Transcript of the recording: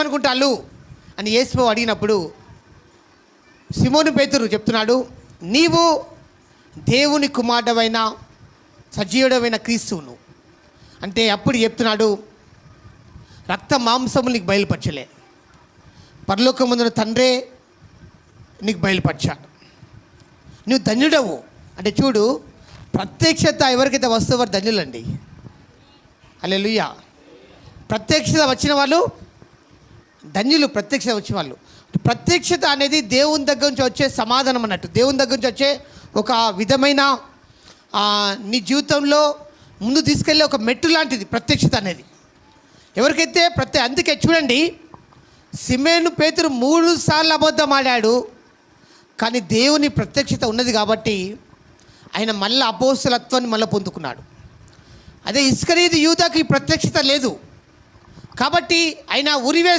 అనుకుంటాళ్ళు అని యేసు అడిగినప్పుడు సిమోను పేతురు చెప్తున్నాడు, నీవు దేవుని కుమారుడవైన సజీవుడమైన క్రీస్తువును. అంటే అప్పుడు చెప్తున్నాడు, రక్త మాంసములు నీకు బయలుపరచలే, పరలోకమందున తండ్రే నీకు బయలుపరచాడు. నువ్వు ధన్యుడవు. అంటే చూడు, ప్రత్యక్షత ఎవరికైతే వస్తుందో వారు ధన్యులండి. హల్లెలూయా. ప్రత్యక్షత వచ్చిన వాళ్ళు ధన్యులు. ప్రత్యక్షత వచ్చిన వాళ్ళు, ప్రత్యక్షత అనేది దేవుని దగ్గర నుంచి వచ్చే సమాధానం అన్నట్టు, దేవుని దగ్గర నుంచి వచ్చే ఒక విధమైన నీ జీవితంలో ముందు తీసుకెళ్ళే ఒక మెట్టు లాంటిది ప్రత్యక్షత అనేది. ఎవరికైతే అందుకే చూడండి, సిమోను పేతురు 3 సార్లు అబద్ధం ఆడాడు, కానీ దేవుని ప్రత్యక్షత ఉన్నది కాబట్టి ఆయన మళ్ళీ అపోస్తలత్వాన్ని మళ్ళీ పొందుకున్నాడు. అదే ఇస్కరియోతు యూదాకు ఈ ప్రత్యక్షత లేదు కాబట్టి ఆయన ఉరివేసి